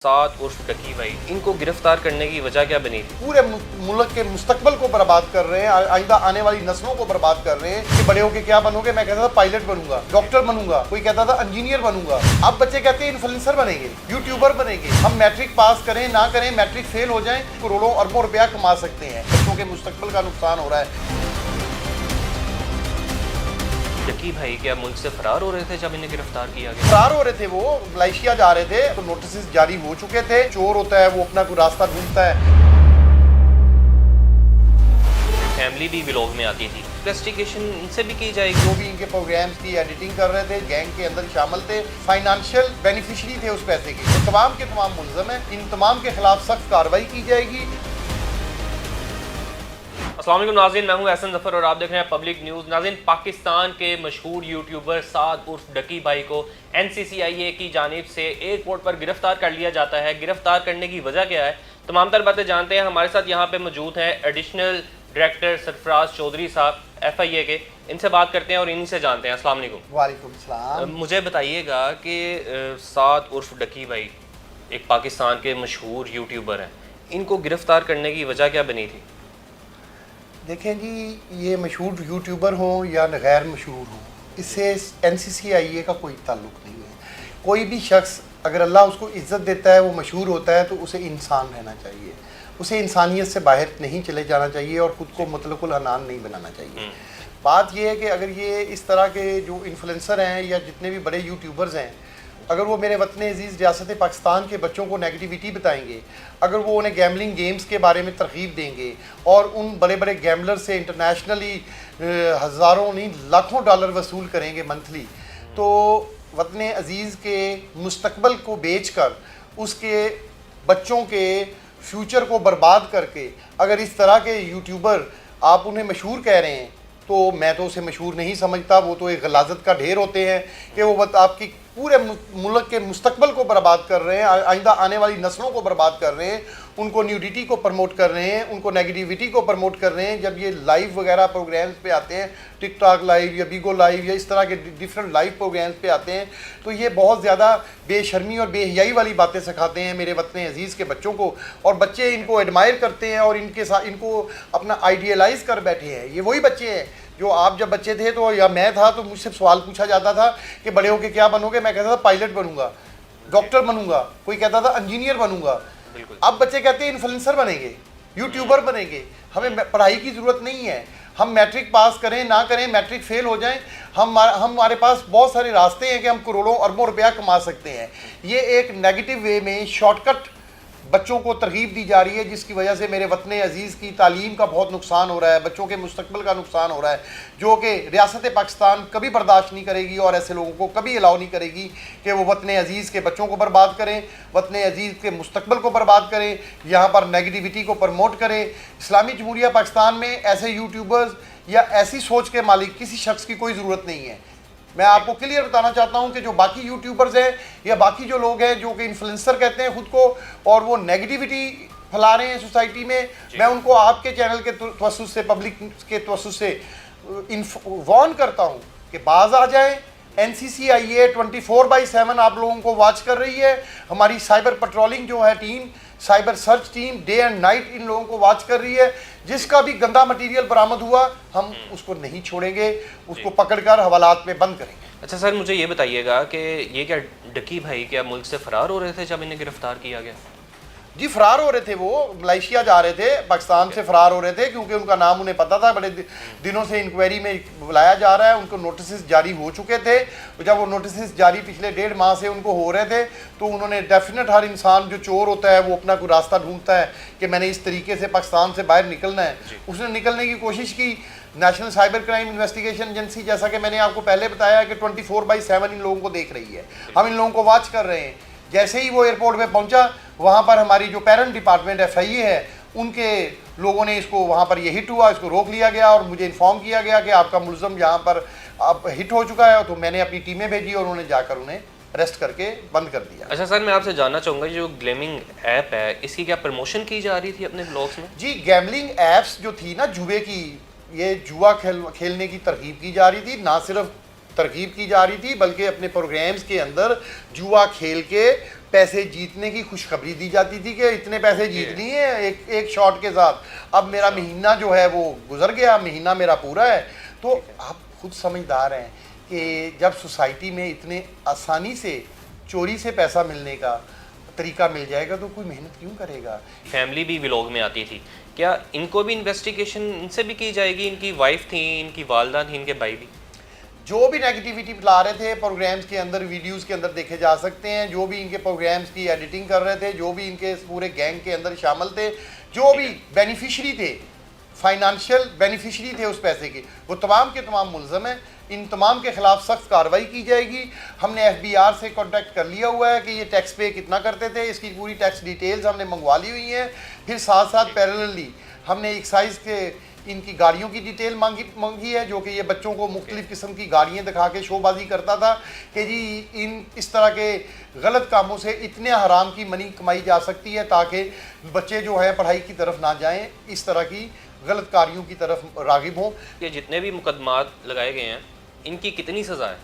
साद उर्फ डकी भाई, इनको गिरफ्तार करने की वजह क्या बनी थी? पूरे मुल्क के मुस्तकबिल को बर्बाद कर रहे हैं, आइंदा आने वाली नस्लों को बर्बाद कर रहे हैं कि बड़े होके क्या बनोगे। मैं कहता था पायलट बनूंगा, डॉक्टर बनूंगा, कोई कहता था इंजीनियर बनूंगा। अब बच्चे कहते हैं इन्फ्लुएंसर बनेंगे, यूट्यूबर बनेंगे। हम मैट्रिक पास करें ना करें, मैट्रिक फेल हो जाएं, करोड़ों अरबों रुपया कमा सकते हैं। बच्चों के मुस्तकबिल का नुकसान हो रहा है। डकी भाई क्या मुल्क से फरार हो रहे थे जब इन्हें गिरफ्तार किया गया? फरार हो रहे थे, वो मलेशिया जा रहे थे, तो नोटिस जारी हो चुके थे। चोर होता है वो अपना कोई रास्ता ढूंढता है। फैमिली भी व्लॉग में आती थी, इन्वेस्टिगेशन इनसे भी की जाएगी। जो भी इनके प्रोग्राम्स की एडिटिंग कर रहे थे, गैंग के अंदर शामिल थे, फाइनेंशियल बेनिफिशियरी थे उस पैसे की, तो तमाम के तमाम मुलजम हैं। इन तमाम के खिलाफ सख्त कार्रवाई की जाएगी। अस्सलाम वालेकुम नाज़रीन, मैं हूं एहसन ज़फ़र और आप देख रहे हैं पब्लिक न्यूज़। नाज़रीन, पाकिस्तान के मशहूर यूट्यूबर साद उर्फ डकी भाई को NCCIA की जानिब से एयरपोर्ट पर गिरफ्तार कर लिया जाता है। गिरफ्तार करने की वजह क्या है, तमाम तर बातें जानते हैं। हमारे साथ यहाँ पे मौजूद हैं एडिशनल डायरेक्टर सरफराज चौधरी साहब FIA के। इनसे बात करते हैं और इन्हीं से जानते हैं। अस्सलाम वालेकुम। वालेकुम सलाम। मुझे बताइएगा कि साद उर्फ डकी भाई एक पाकिस्तान के मशहूर यूट्यूबर हैं, इनको गिरफ्तार करने की वजह क्या बनी थी? देखें जी, ये मशहूर यूट्यूबर हों या गैर मशहूर हों, इससे NCCIA का कोई ताल्लुक़ नहीं है। कोई भी शख्स अगर अल्लाह उसको इज़्ज़त देता है, वो मशहूर होता है, तो उसे इंसान रहना चाहिए, उसे इंसानियत से बाहर नहीं चले जाना चाहिए और ख़ुद को मुतलकुल हनान नहीं बनाना चाहिए। बात यह है कि अगर ये इस तरह के जो इन्फ्लुएंसर हैं या जितने भी बड़े यूट्यूबर्स हैं, अगर वो मेरे वतन अज़ीज़ रियासत पाकिस्तान के बच्चों को नेगेटिविटी बताएंगे, अगर वो उन्हें गैमलिंग गेम्स के बारे में तरगीब देंगे और उन बड़े बड़े गैमलर से इंटरनेशनली हज़ारों नहीं लाखों डॉलर वसूल करेंगे मंथली, तो वतन अज़ीज़ के मुस्तकबिल को बेच कर उसके बच्चों के फ्यूचर को बर्बाद करके अगर इस तरह के यूट्यूबर आप उन्हें मशहूर कह रहे हैं, तो मैं तो उसे मशहूर नहीं समझता। वो तो एक गलाजत का ढेर होते हैं कि वो आपकी पूरे मुल्क के मुस्तकबिल को बर्बाद कर रहे हैं, आइंदा आने वाली नस्लों को बर्बाद कर रहे हैं, उनको न्यूडिटी को प्रमोट कर रहे हैं, उनको नेगेटिविटी को प्रमोट कर रहे हैं। जब ये लाइव वगैरह प्रोग्राम्स पे आते हैं, टिकटॉक लाइव या बीगो लाइव या इस तरह के डिफरेंट लाइव प्रोग्राम्स पे आते हैं, तो ये बहुत ज़्यादा बेशर्मी और बेहयाई वाली बातें सिखाते हैं मेरे वतन अज़ीज़ के बच्चों को, और बच्चे इनको एडमायर करते हैं और इनके साथ इनको अपना आइडियलाइज़ कर बैठे हैं। ये वही बच्चे हैं जो आप जब बच्चे थे तो या मैं था तो मुझसे सवाल पूछा जाता था कि बड़े होके क्या बनोगे। मैं कहता था पायलट बनूंगा, डॉक्टर बनूंगा, कोई कहता था इंजीनियर बनूंगा। अब बच्चे कहते हैं इन्फ्लुएंसर बनेंगे, यूट्यूबर बनेंगे। हमें पढ़ाई की ज़रूरत नहीं है, हम मैट्रिक पास करें ना करें, मैट्रिक फेल हो जाएं, हमारे पास बहुत सारे रास्ते हैं कि हम करोड़ों अरबों रुपया कमा सकते हैं। ये एक नेगेटिव वे में शॉर्टकट बच्चों को तरगीब दी जा रही है, जिसकी वजह से मेरे वतन अज़ीज़ की तालीम का बहुत नुकसान हो रहा है, बच्चों के मुस्तकबिल का नुकसान हो रहा है, जो कि रियासत पाकिस्तान कभी बर्दाश्त नहीं करेगी और ऐसे लोगों को कभी अलाउ नहीं करेगी कि वो वतन अज़ीज़ के बच्चों को बर्बाद करें, वतन अज़ीज़ के मुस्तकबिल को बर्बाद करें, यहाँ पर नेगेटिविटी को प्रमोट करें। इस्लामी जमहूरिया पाकिस्तान में ऐसे यूट्यूबर्स या ऐसी सोच के मालिक किसी शख्स की कोई ज़रूरत नहीं है। मैं आपको क्लियर बताना चाहता हूं कि जो बाकी यूट्यूबर्स हैं या बाकी जो लोग हैं जो कि इन्फ्लुएंसर कहते हैं खुद को और वो नेगेटिविटी फैला रहे हैं सोसाइटी में, मैं उनको आपके चैनल के तवस्सुस से, पब्लिक के तवस्सुस से वार्न करता हूं कि बाज आ जाएं। NCCIA 24/7 आप लोगों को वॉच कर रही है। हमारी साइबर पेट्रोलिंग जो है team, cyber search team day and night in लोगों को वॉच कर रही है। जिसका भी गंदा मटेरियल बरामद हुआ हम उसको नहीं छोड़ेंगे, उसको पकड़कर हवालात में बंद करेंगे। अच्छा सर, मुझे ये बताइएगा कि ये क्या डकी भाई क्या मुल्क से फरार हो रहे थे जब इन्हें गिरफ्तार किया गया? जी फरार हो रहे थे, वो मलेशिया जा रहे थे, पाकिस्तान से फरार हो रहे थे, क्योंकि उनका नाम उन्हें पता था। बड़े दिनों से इंक्वायरी में बुलाया जा रहा है, उनको नोटिस जारी हो चुके थे। जब वो नोटिस जारी पिछले 1.5 माह से उनको हो रहे थे, तो उन्होंने डेफिनेट, हर इंसान जो चोर होता है वो अपना कोई रास्ता ढूंढता है कि मैंने इस तरीके से पाकिस्तान से बाहर निकलना है। उसने निकलने की कोशिश की। National cyber crime investigation agency, जैसा कि मैंने आपको पहले बताया, कि 24/7 इन लोगों को देख रही है, हम इन लोगों को वॉच कर रहे हैं। जैसे ही वो एयरपोर्ट पे पहुंचा, वहाँ पर हमारी जो पेरेंट डिपार्टमेंट FIA है, उनके लोगों ने इसको, वहाँ पर ये हिट हुआ, इसको रोक लिया गया और मुझे इन्फॉर्म किया गया कि आपका मुलज़म यहाँ पर अब हिट हो चुका है। तो मैंने अपनी टीमें भेजी और उन्होंने जाकर उन्हें अरेस्ट करके बंद कर दिया। अच्छा सर, मैं आपसे जानना चाहूँगा, जो गेमिंग ऐप है, इसकी क्या प्रमोशन की जा रही थी अपने ब्लॉग्स में? जी, गैमलिंग ऐप्स जो थी ना, जुए की, ये जुआ खेलने की तरकीब की जा रही थी। ना सिर्फ तरकीब की जा रही थी, बल्कि अपने प्रोग्राम्स के अंदर जुआ खेल के पैसे जीतने की खुशखबरी दी जाती थी कि इतने पैसे जीत लिए हैं एक शॉट के साथ। अब मेरा महीना जो है वो गुजर गया, महीना मेरा पूरा है। तो आप खुद समझदार हैं कि जब सोसाइटी में इतने आसानी से चोरी से पैसा मिलने का तरीका मिल जाएगा तो कोई मेहनत क्यों करेगा। फैमिली भी व्लॉग में आती थी, क्या इनको भी इन्वेस्टिगेशन इनसे भी की जाएगी? इनकी वाइफ थी, इनकी वालदा थी, इनके भाई भी? जो भी नेगेटिविटी फैला रहे थे प्रोग्राम्स के अंदर, वीडियोस के अंदर देखे जा सकते हैं। जो भी इनके प्रोग्राम्स की एडिटिंग कर रहे थे, जो भी इनके पूरे गैंग के अंदर शामिल थे, जो भी बेनिफिशरी थे, फाइनेंशियल बेनिफिशरी थे उस पैसे के, वो तमाम के तमाम मुलजम हैं। इन तमाम के खिलाफ सख्त कार्रवाई की जाएगी। हमने FBI से कांटेक्ट कर लिया हुआ है कि ये टैक्स पे कितना करते थे, इसकी पूरी टैक्स डिटेल्स हमने मंगवा ली हुई हैं। फिर साथ साथ पैरेलली हमने एक्साइज के इनकी गाड़ियों की डिटेल मांगी है, जो कि ये बच्चों को मुख्तलिफ़ किस्म की गाड़ियाँ दिखा के शोबाजी करता था कि जी इन इस तरह के गलत कामों से इतने हराम की मनी कमाई जा सकती है ताकि बच्चे जो है पढ़ाई की तरफ ना जाएं, इस तरह की गलत कारियों की तरफ रागिब हों। ये जितने भी मुकदमात लगाए गए हैं इनकी कितनी सज़ा है?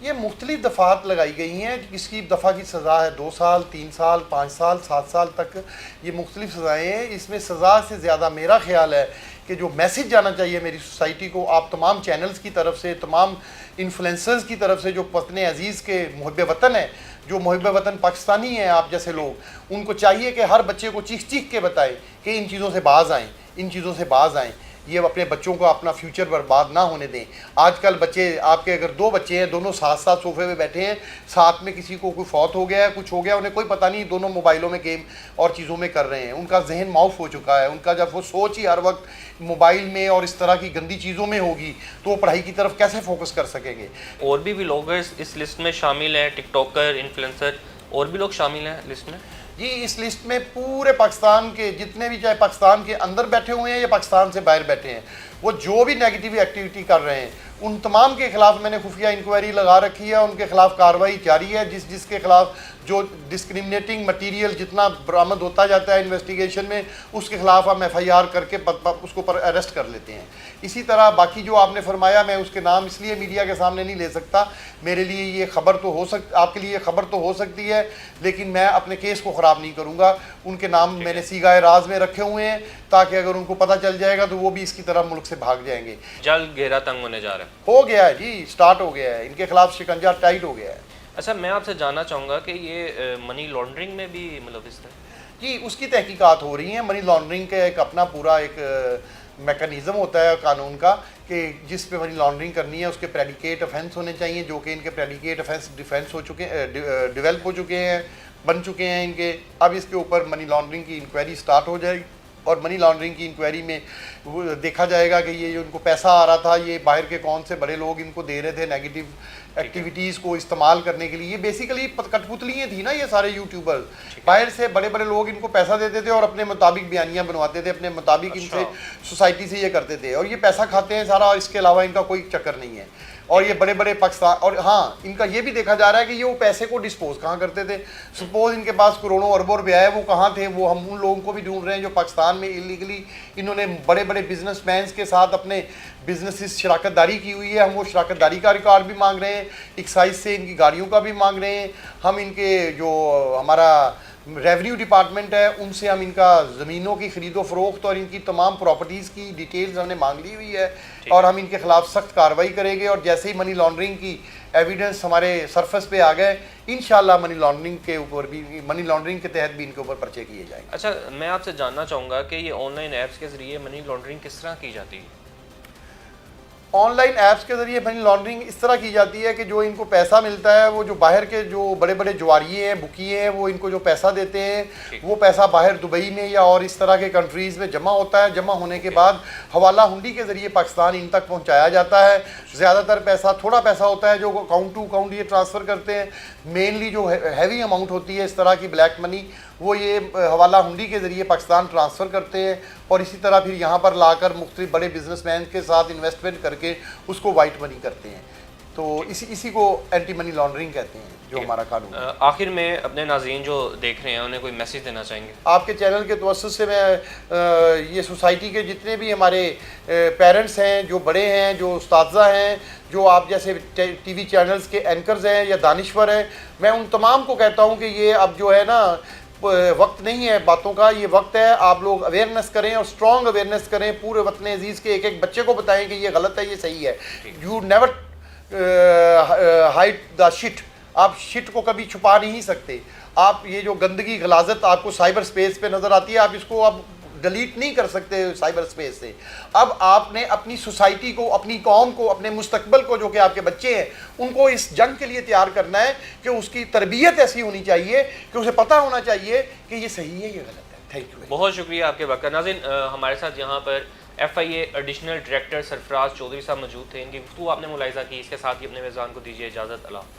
ये मुख्तलिफ दफ़ात लगाई गई हैं। किसी दफ़ा की सज़ा है 2 साल, 3 साल, 5 साल, 7 साल तक, ये मुख्तलिफ सज़ाएँ हैं। इसमें सज़ा से ज़्यादा मेरा ख्याल है कि जो मैसेज जाना चाहिए मेरी सोसाइटी को, आप तमाम चैनल्स की तरफ से, तमाम इन्फ्लुएंसर्स की तरफ से, जो वतन अज़ीज़ के मुहब्बे वतन हैं, जो मुहब्बे वतन पाकिस्तानी हैं आप जैसे लोग, उनको चाहिए कि हर बच्चे को चीख चीख के बताएं कि इन चीज़ों से बाज़ आएँ, इन चीज़ों से बाज़ आएँ। ये अपने बच्चों को अपना फ्यूचर बर्बाद ना होने दें। आजकल बच्चे, आपके अगर 2 बच्चे हैं, दोनों साथ साथ सोफे पे बैठे हैं, साथ में किसी को कोई फौत हो गया है, कुछ हो गया, उन्हें कोई पता नहीं, दोनों मोबाइलों में गेम और चीज़ों में कर रहे हैं। उनका जहन माउफ हो चुका है। उनका जब वो सोच ही हर वक्त मोबाइल में और इस तरह की गंदी चीज़ों में होगी तो वो पढ़ाई की तरफ कैसे फोकस कर सकेंगे। और भी व्लॉगर्स इस लिस्ट में शामिल हैं, टिकटॉकर, इन्फ्लुएंसर, और भी लोग शामिल हैं लिस्ट में? जी, इस लिस्ट में पूरे पाकिस्तान के जितने भी, चाहे पाकिस्तान के अंदर बैठे हुए हैं या पाकिस्तान से बाहर बैठे हैं, वो जो भी नेगेटिव एक्टिविटी कर रहे हैं उन तमाम के खिलाफ मैंने खुफिया इंक्वायरी लगा रखी है। उनके खिलाफ कार्रवाई जारी है। जिसके खिलाफ जो डिस्क्रिमिनेटिंग मटेरियल जितना बरामद होता जाता है इन्वेस्टिगेशन में, उसके खिलाफ हम FIR करके उसको पर अरेस्ट कर लेते हैं। इसी तरह बाकी जो आपने फरमाया, मैं उसके नाम इसलिए मीडिया के सामने नहीं ले सकता, मेरे लिए ये खबर तो हो आपके लिए खबर तो हो सकती है, लेकिन मैं अपने केस को ख़राब नहीं करूँगा। उनके नाम मैंने सीगाए राज में रखे हुए हैं ताकि अगर उनको पता चल जाएगा तो वो भी इसकी तरफ मुल्क से भाग जाएंगे। जल्द घेरा तंग होने जा रहा है। हो गया है जी, स्टार्ट हो गया है। इनके खिलाफ शिकंजा टाइट हो गया है। अच्छा, मैं आपसे जानना चाहूँगा कि ये मनी लॉन्ड्रिंग में भी मतलब इस तरह जी उसकी तहकीकात हो रही हैं। मनी लॉन्ड्रिंग का एक अपना पूरा एक मैकेनिज़्म होता है कानून का कि जिस पे मनी लॉन्ड्रिंग करनी है उसके प्रेडिकेट ऑफेंस होने चाहिए, जो कि इनके प्रेडिकेट ऑफेंस डिफेंस हो चुके डेवलप हो चुके हैं, बन चुके हैं इनके। अब इसके ऊपर मनी लॉन्ड्रिंग की इंक्वायरी स्टार्ट हो जाएगी और मनी लॉन्ड्रिंग की इंक्वायरी में वो देखा जाएगा कि ये जो इनको पैसा आ रहा था, ये बाहर के कौन से बड़े लोग इनको दे रहे थे नेगेटिव एक्टिविटीज़ को इस्तेमाल करने के लिए। ये बेसिकली कठपुतलियाँ थी ना, ये सारे यूट्यूबर्स बाहर से बड़े बड़े लोग इनको पैसा देते थे और अपने मुताबिक बयानियाँ बनवाते थे, अपने मुताबिक इनसे सोसाइटी से ये करते थे और ये पैसा खाते हैं सारा। इसके अलावा इनका कोई चक्कर नहीं है। और ये बड़े बड़े पाकिस्तान, और हाँ इनका ये भी देखा जा रहा है कि ये वो पैसे को डिस्पोज कहाँ करते थे। सपोज इनके पास करोड़ों अरबों रुपया है, वो कहाँ थे, वो हम उन लोगों को भी ढूंढ रहे हैं जो पाकिस्तान में इलीगली इन्होंने बड़े बड़े बिजनेसमैन के साथ अपने बिजनेस शराकतदारी की हुई है। हम वो शराकतदारी का रिकॉर्ड भी मांग रहे हैं, एक्साइज से इनकी गाड़ियों का भी मांग रहे हैं। हम इनके जो हमारा रेवेन्यू डिपार्टमेंट है उनसे हम इनका ज़मीनों की ख़रीदो फ़रोख्त और इनकी तमाम प्रॉपर्टीज़ की डिटेल्स हमने मांग ली हुई है और हम इनके ख़िलाफ़ सख्त कार्रवाई करेंगे। और जैसे ही मनी लॉन्ड्रिंग की एविडेंस हमारे सरफेस पे आ गए, इंशाल्लाह मनी लॉन्ड्रिंग के ऊपर भी, मनी लॉन्ड्रिंग के तहत भी इनके ऊपर पर्चे किए जाएंगे। अच्छा, मैं आपसे जानना चाहूँगा कि ये ऑनलाइन ऐप्स के ज़रिए मनी लॉन्ड्रिंग किस तरह की जाती है? ऑनलाइन ऐप्स के ज़रिए मनी लॉन्ड्रिंग इस तरह की जाती है कि जो इनको पैसा मिलता है, वो जो बाहर के जो बड़े बड़े जुआरिये हैं, बुकिए हैं, वो इनको जो पैसा देते हैं, वो पैसा बाहर दुबई में या और इस तरह के कंट्रीज़ में जमा होता है। जमा होने के बाद हवाला हुंडी के ज़रिए पाकिस्तान इन तक पहुंचाया जाता है। ज़्यादातर पैसा, थोड़ा पैसा होता है जो अकाउंट टू अकाउंट ये ट्रांसफ़र करते हैं। मेनली जो हैवी अमाउंट होती है इस तरह की ब्लैक मनी, वो ये हवाला हुंडी के ज़रिए पाकिस्तान ट्रांसफ़र करते हैं और इसी तरह फिर यहाँ पर लाकर मुख्तलिफ बड़े बिजनेसमैन के साथ इन्वेस्टमेंट करके उसको वाइट मनी करते हैं। तो इसी को एंटी मनी लॉन्ड्रिंग कहते हैं। जो हमारा कानून है। आखिर में अपने नाज़रीन जो देख रहे हैं उन्हें कोई मैसेज देना चाहेंगे? आपके चैनल के तवस्सुस से मैं ये सोसाइटी के जितने भी हमारे पेरेंट्स हैं, जो बड़े हैं, जो उस्ताज़ा हैं, जो आप जैसे टीवी चैनल्स के एंकर्स हैं या दानिश्वर हैं, मैं उन तमाम को कहता हूँ कि ये अब जो है ना वक्त नहीं है बातों का, ये वक्त है आप लोग अवेयरनेस करें और स्ट्रॉन्ग अवेयरनेस करें। पूरे वतन अजीज़ के एक एक बच्चे को बताएं कि ये गलत है, ये सही है। You never hide the shit, आप शिट को कभी छुपा नहीं सकते। आप ये जो गंदगी गलाजत आपको साइबर स्पेस पे नज़र आती है, आप इसको अब डिलीट नहीं कर सकते साइबर स्पेस से। अब आपने अपनी सोसाइटी को, अपनी कौम को, अपने मुस्तकबल को, जो कि आपके बच्चे हैं, उनको इस जंग के लिए तैयार करना है कि उसकी तरबियत ऐसी होनी चाहिए कि उसे पता होना चाहिए कि ये सही है, ये गलत है। Thank you. बहुत शुक्रिया आपके वक्त का। नाज़रीन, हमारे साथ यहाँ पर FIA additional director Sarfaraz Chaudhry साहब मौजूद थे। इनकी गुफ्तगू आपने मुलाहिज़ा की। इसके साथ ही अपने मेज़बान को दीजिए इजाज़त। अल्लाह।